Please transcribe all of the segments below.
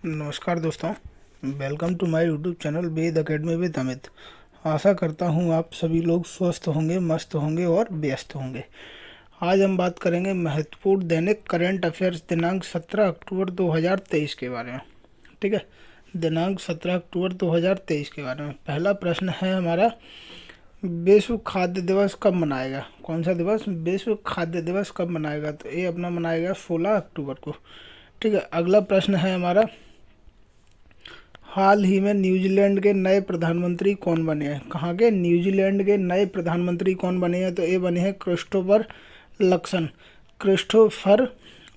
नमस्कार दोस्तों, welcome to my YouTube channel Ved academy with Amit. आशा करता हूँ आप सभी लोग स्वस्थ होंगे, मस्त होंगे और व्यस्त होंगे। आज हम बात करेंगे महत्वपूर्ण दैनिक करंट अफेयर्स दिनांक 17 अक्टूबर 2023 के बारे में। ठीक है, दिनांक 17 अक्टूबर 2023 के बारे में। पहला प्रश्न है हमारा, विश्व खाद्य दिवस कब मनाएगा? कौन सा दिवस? विश्व खाद्य दिवस कब मनाएगा? तो ये अपना मनाएगा 16 अक्टूबर को। ठीक है, अगला प्रश्न है हमारा, हाल ही में न्यूजीलैंड के नए प्रधानमंत्री कौन बने हैं? कहाँ के? न्यूजीलैंड के नए प्रधानमंत्री कौन बने हैं? तो ये बने हैं क्रिस्टोफर लक्सन। क्रिस्टोफर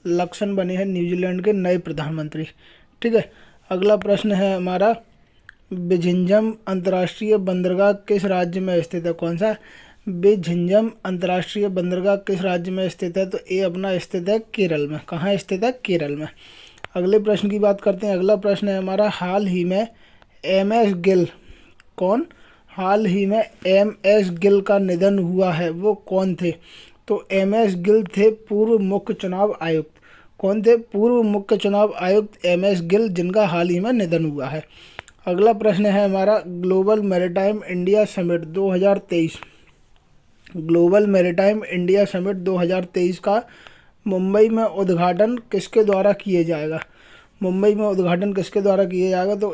लक्सन बने हैं न्यूजीलैंड के नए प्रधानमंत्री। ठीक है, अगला प्रश्न है हमारा, बिझिंजम अंतर्राष्ट्रीय बंदरगाह किस राज्य में स्थित है? कौन सा? बिझिंजम अंतर्राष्ट्रीय बंदरगाह किस राज्य में स्थित है? तो ये अपना स्थित है केरल में। कहाँ स्थित है? केरल में। अगले प्रश्न की बात करते हैं। अगला प्रश्न है हमारा, हाल ही में एमएस गिल कौन? हाल ही में एमएस गिल का निधन हुआ है, वो कौन थे? तो एमएस गिल थे पूर्व मुख्य चुनाव आयुक्त। कौन थे? पूर्व मुख्य चुनाव आयुक्त एमएस गिल, जिनका हाल ही में निधन हुआ है। अगला प्रश्न है हमारा, global maritime India summit 2023। Global maritime India summit 2023 का मुंबई में उद्घाटन किसके द्वारा किया जाएगा? मुंबई में उद्घाटन किसके द्वारा किया जाएगा? तो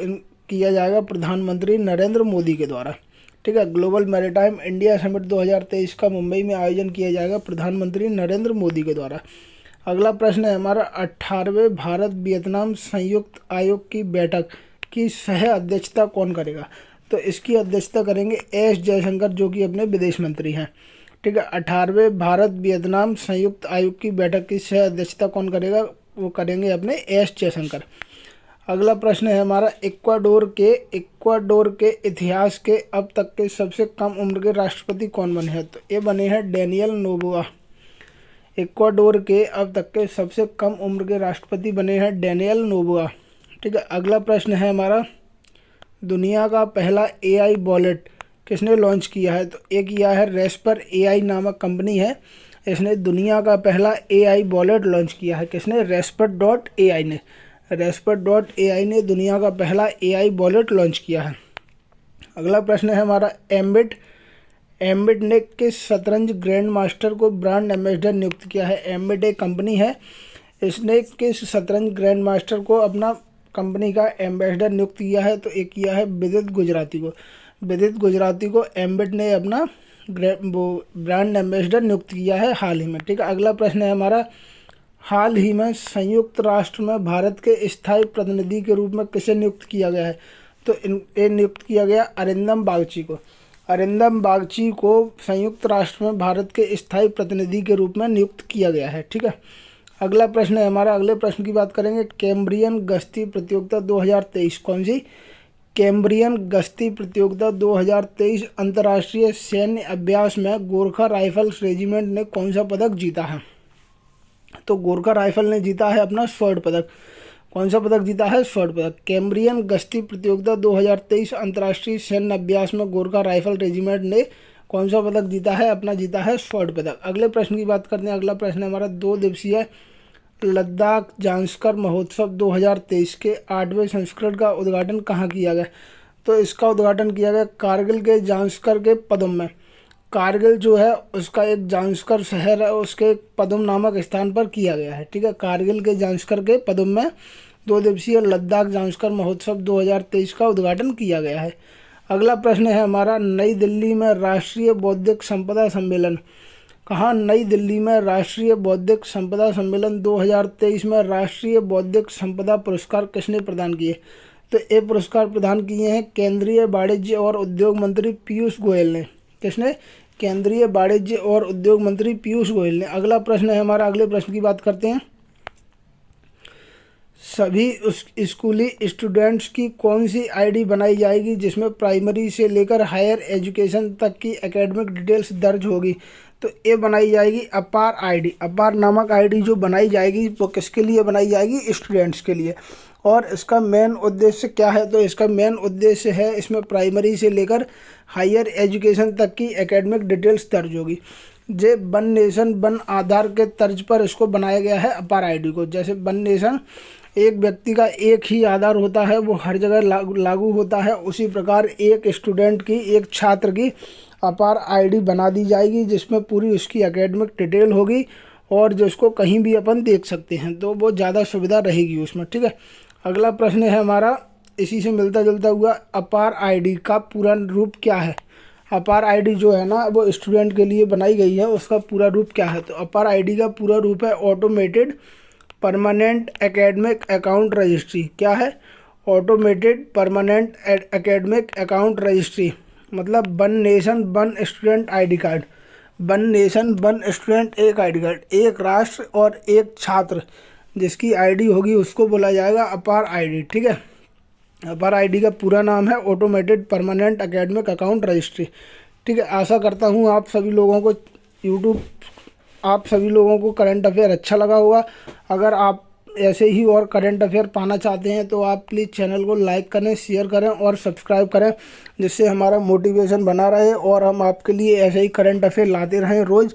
किया जाएगा प्रधानमंत्री नरेंद्र मोदी के द्वारा। ठीक है, ग्लोबल मैरीटाइम इंडिया समिट 2023 का मुंबई में आयोजन किया जाएगा प्रधानमंत्री नरेंद्र मोदी के द्वारा। अगला प्रश्न है हमारा, 18वें भारत वियतनाम संयुक्त आयोग की बैठक की सह अध्यक्षता कौन करेगा? तो इसकी अध्यक्षता करेंगे एस जयशंकर, जो कि अपने विदेश मंत्री हैं। ठीक है, 18वें भारत वियतनाम संयुक्त आयोग की बैठक की सह अध्यक्षता कौन करेगा? वो करेंगे अपने एस जयशंकर। अगला प्रश्न है हमारा, इक्वाडोर के इतिहास के अब तक के सबसे कम उम्र के राष्ट्रपति कौन बने हैं? तो ये बने हैं डेनियल नोबोआ। इक्वाडोर के अब तक के सबसे कम उम्र के राष्ट्रपति बने हैं डेनियल नोबोआ। ठीक है, अगला प्रश्न है हमारा, दुनिया का पहला एआई वॉलेट किसने लॉन्च किया है? तो ये किया है रेस्पर एआई नामक कंपनी है, इसने दुनिया का पहला एआई वॉलेट लॉन्च किया है। किसने? रेस्पर.एआई ने। रेस्पर.एआई ने दुनिया का पहला एआई वॉलेट लॉन्च किया है। अगला प्रश्न है हमारा, एम्बिट ने किस शतरंज ग्रैंड मास्टर को ब्रांड एम्बेसडर नियुक्त किया है? एम्बिट एक कंपनी है, इसने किस शतरंज ग्रैंड मास्टर को अपना कंपनी का एम्बेसडर नियुक्त किया है? तो एक किया है विदित गुजराती को। विदित गुजराती को एम्बिट ने अपना ब्रांड एम्बेसडर नियुक्त किया है हाल ही में। ठीक है, अगला प्रश्न है हमारा, हाल ही में संयुक्त राष्ट्र में भारत के स्थायी प्रतिनिधि के रूप में किसे नियुक्त किया गया है? तो ये नियुक्त किया गया अरिंदम बागची को। अरिंदम बागची को संयुक्त राष्ट्र में भारत के स्थायी प्रतिनिधि के रूप में नियुक्त किया गया है। ठीक है, अगला प्रश्न है हमारा, अगले प्रश्न की बात करेंगे, कैम्ब्रियन गश्ती प्रतियोगिता 2023। कौन सी? कैम्ब्रियन गश्ती प्रतियोगिता 2023 अंतर्राष्ट्रीय सैन्य अभ्यास में गोरखा राइफल्स रेजिमेंट ने कौन सा पदक जीता है? तो गोरखा राइफल ने जीता है अपना स्वर्ण पदक। कौन सा पदक जीता है? स्वर्ण पदक। कैम्ब्रियन गश्ती प्रतियोगिता 2023 अंतर्राष्ट्रीय सैन्य अभ्यास में गोरखा राइफल रेजिमेंट ने कौन सा पदक जीता है? अपना जीता है स्वर्ण पदक। अगले प्रश्न की बात करते हैं। अगला प्रश्न है हमारा, 2 दिवसीय लद्दाख जांस्कर महोत्सव 2023 के 8वें संस्करण का उद्घाटन कहाँ किया गया? तो इसका उद्घाटन किया गया कारगिल के जांस्कर के पदम में। कारगिल जो है उसका एक जांस्कर शहर है, उसके पदम नामक स्थान पर किया गया है। ठीक है, कारगिल के जांस्कर के पदम में 2 दिवसीय लद्दाख जांस्कर महोत्सव 2023 का उद्घाटन किया गया है। अगला प्रश्न है हमारा, नई दिल्ली में राष्ट्रीय बौद्धिक संपदा सम्मेलन। कहाँ? नई दिल्ली में राष्ट्रीय बौद्धिक संपदा सम्मेलन 2023 में राष्ट्रीय बौद्धिक संपदा पुरस्कार किसने प्रदान किए? तो ये पुरस्कार प्रदान किए हैं केंद्रीय वाणिज्य और उद्योग मंत्री पीयूष गोयल ने। किसने? केंद्रीय वाणिज्य और उद्योग मंत्री पीयूष गोयल ने। अगला प्रश्न है हमारा, अगले प्रश्न की बात करते हैं, सभी स्कूली स्टूडेंट्स की कौन सी आईडी बनाई जाएगी जिसमें प्राइमरी से लेकर हायर एजुकेशन तक की एकेडमिक डिटेल्स दर्ज होगी? तो ये बनाई जाएगी अपार आईडी। अपार नामक आईडी जो बनाई जाएगी वो किसके लिए बनाई जाएगी? स्टूडेंट्स के लिए। और इसका मेन उद्देश्य क्या है? तो इसका मेन उद्देश्य है, इसमें प्राइमरी से लेकर हायर एजुकेशन तक की एकेडमिक डिटेल्स दर्ज होगी। जे वन नेशन वन आधार के तर्ज पर इसको बनाया गया है अपार आईडी को। जैसे वन नेशन एक व्यक्ति का एक ही आधार होता है, वो हर जगह लागू होता है, उसी प्रकार एक स्टूडेंट की, एक छात्र की अपार आईडी बना दी जाएगी, जिसमें पूरी उसकी एकेडमिक डिटेल होगी और जिसको कहीं भी अपन देख सकते हैं, तो वो ज़्यादा सुविधा रहेगी उसमें। ठीक है, अगला प्रश्न है हमारा इसी से मिलता जुलता हुआ, अपार आईडी का पूरा रूप क्या है। अपार आईडी जो है ना वो स्टूडेंट के लिए बनाई गई है, उसका पूरा रूप क्या है। तो अपार आईडी का पूरा रूप है automated permanent academic account registry. क्या है, automated permanent academic account registry, मतलब one nation one student ID card. One nation one student एक आईडी कार्ड, एक राष्ट्र और एक छात्र जिसकी आईडी होगी उसको बोला जाएगा अपार आईडी। ठीक है, अपार आईडी का पूरा नाम है automated permanent academic account registry. ठीक है, आशा करता हूँ आप सभी लोगों को करंट अफेयर अच्छा लगा होगा। अगर आप ऐसे ही और करंट अफेयर पाना चाहते हैं तो आप प्लीज़ चैनल को लाइक करें, शेयर करें और सब्सक्राइब करें, जिससे हमारा मोटिवेशन बना रहे और हम आपके लिए ऐसे ही करंट अफेयर लाते रहें। रोज़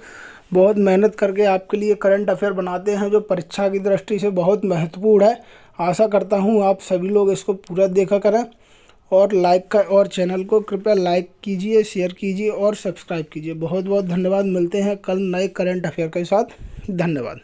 बहुत मेहनत करके आपके लिए करंट अफेयर बनाते हैं, जो परीक्षा की दृष्टि से बहुत महत्वपूर्ण है। आशा करता हूँ आप सभी लोग इसको पूरा देखा करें और चैनल को कृपया लाइक कीजिए, शेयर कीजिए और सब्सक्राइब कीजिए। बहुत बहुत धन्यवाद। मिलते हैं कल नए करंट अफेयर के साथ। धन्यवाद।